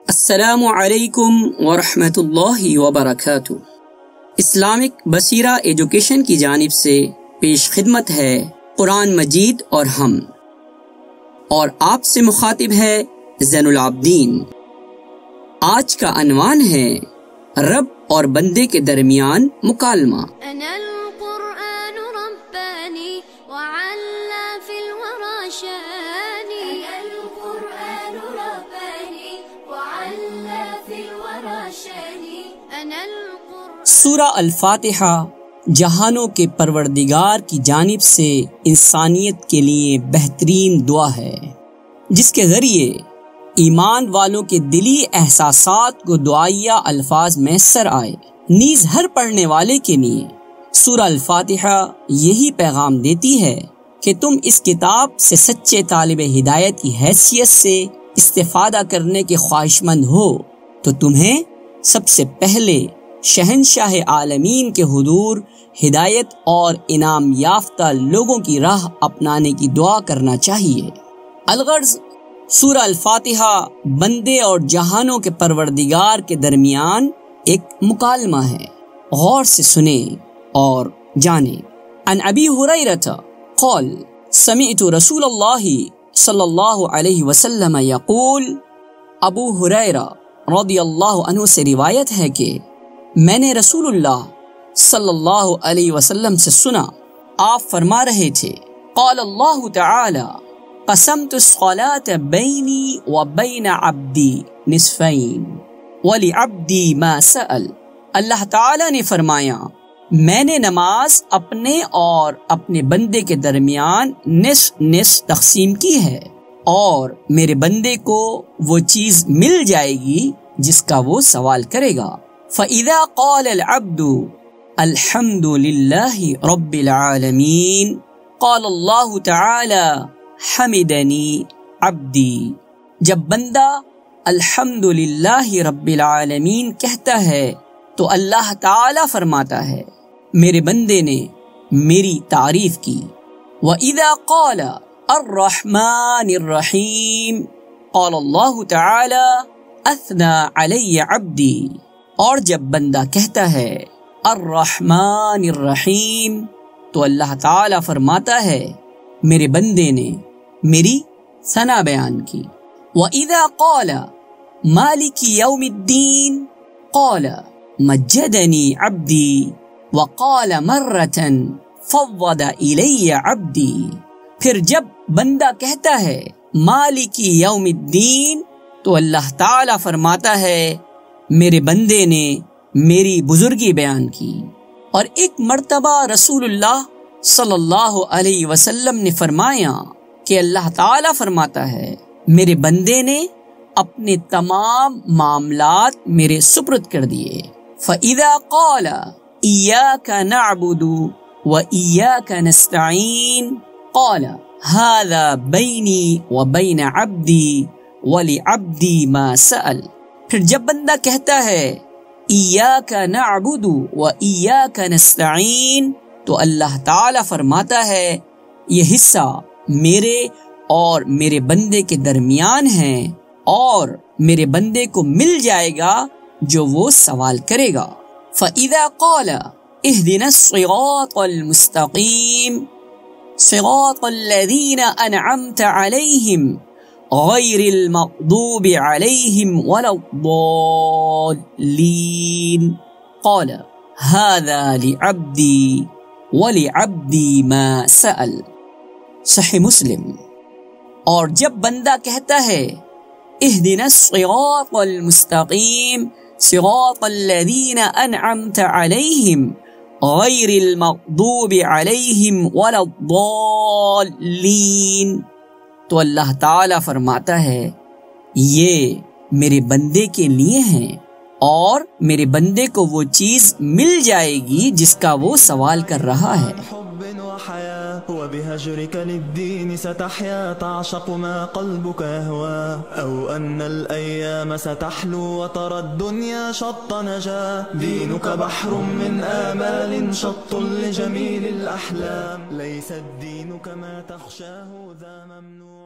السلام علیکم ورحمۃ اللہ وبرکاتہ۔ اسلامک بصیرہ ایجوکیشن کی جانب سے پیش خدمت ہے قرآن مجید اور آپ سے مخاطب ہے زین العابدین۔ آج کا عنوان ہے رب اور بندے کے درمیان مکالمہ۔ أنا القرآن رباني وعلى في الورى شاني، أنا القرآن رباني وعلى في الورى شاني، أنا القرآن۔ سورہ الفاتحہ جہانوں کے پروردگار کی جانب سے انسانیت کے لیے بہترین دعا ہے، جس کے ذریعے ایمان والوں کے دلی احساسات کو دعائیہ الفاظ میسر آئے۔ نیز ہر پڑھنے والے کے لیے سورہ الفاتحہ یہی پیغام دیتی ہے کہ تم اس کتاب سے سچے طالب ہدایت کی حیثیت سے استفادہ کرنے کے خواہشمند ہو تو تمہیں سب سے پہلے شہنشاہ عالمین کے حضور ہدایت اور انعام یافتہ لوگوں کی راہ اپنانے کی دعا کرنا چاہیے۔ الغرض سورہ الفاتحہ بندے اور جہانوں کے پروردگار کے درمیان ایک مکالمہ ہے۔ غور سے سنیں اور جانیں۔ عن ابی ہریرہ قال سمعت رسول اللہ صلی اللہ علیہ وسلم یقول، ابو ہریرہ رضی اللہ عنہ سے روایت ہے کہ میں نے رسول اللہ صلی اللہ علیہ وسلم سے سنا، آپ فرما رہے تھے، قال اللہ تعالی قسمت الصلاة بینی و بین عبدی نصفین وَلِعَبْدِي مَا سَأَلَ۔ اللہ تعالیٰ نے فرمایا، میں نے نماز اپنے اور اپنے بندے کے درمیان نصف نصف تقسیم کی ہے، اور میرے بندے کو وہ چیز مل جائے گی جس کا وہ سوال کرے گا۔ فَإِذَا قَالَ الْعَبْدُ الْحَمْدُ لِلَّهِ رَبِّ الْعَالَمِينَ قَالَ اللَّهُ تَعَالَى حَمِدَنِي عَبْدِي۔ جب بندہ الحمدللہ رب العالمین کہتا ہے تو اللہ تعالی فرماتا ہے، میرے بندے نے میری تعریف کی۔ وَإِذَا قَالَ الرحمن الرحیم قال اللہ تعالی اثنى علی عبدی۔ اور جب بندہ کہتا ہے الرحمن الرحیم تو اللہ تعالی فرماتا ہے، میرے بندے نے میری ثنا بیان کی۔ وَإِذَا قَالَ مالک یوم الدین قال مجدنی عبدی وقال مرة فوض الی عبدی۔ پھر جب بندہ کہتا ہے مالک یوم الدین تو اللہ تعالی فرماتا ہے، میرے بندے نے میری بزرگی بیان کی۔ اور ایک مرتبہ رسول اللہ صلی اللہ علیہ وسلم نے فرمایا کہ اللہ تعالی فرماتا ہے، میرے بندے نے اپنے تمام معاملات میرے سپرد کر دیے۔ فَإِذَا قَالَ إِيَّاكَ نَعْبُدُ وَإِيَّاكَ نَسْتَعِينُ قَالَ هَذَا بَيْنِي وَبَيْنَ عَبْدِي وَلِعَبْدِي مَا سَأَلَ۔ پھر جب بندہ کہتا ہے إِيَّاكَ نَعْبُدُ وَإِيَّاكَ نَسْتَعِينُ تو اللہ تعالی فرماتا ہے، یہ حصہ میرے اور میرے بندے کے درمیان ہے، اور میرے بندے کو مل جائے گا جو وہ سوال کرے گا۔ فَإِذَا قَالَ اهْدِنَا الصِّرَاطَ الْمُسْتَقِيمَ صِرَاطَ الَّذِينَ أَنْعَمْتَ عَلَيْهِمْ غَيْرِ الْمَغْضُوبِ عَلَيْهِمْ وَلَا الضَّالِّينَ قَالَ هَذَا لِعَبْدِي وَلِعَبْدِي مَا سَأَلَ۔ صحیح مسلم۔ اور جب بندہ کہتا ہے اهدنا الصراط المستقیم صراط الذین انعمت علیہم غیر المغضوب علیہم ولا الضالین تو اللہ تعالی فرماتا ہے، یہ میرے بندے کے لیے ہیں، اور میرے بندے کو وہ چیز مل جائے گی جس کا وہ سوال کر رہا ہے۔ وبهجرك للدين ستحيا تعشق ما قلبك يهوى، أو أن الأيام ستحلو وترى الدنيا شط نجاة، دينك بحر من آمال شط لجميل الأحلام، ليس الدين كما تخشاه ذا ممنوع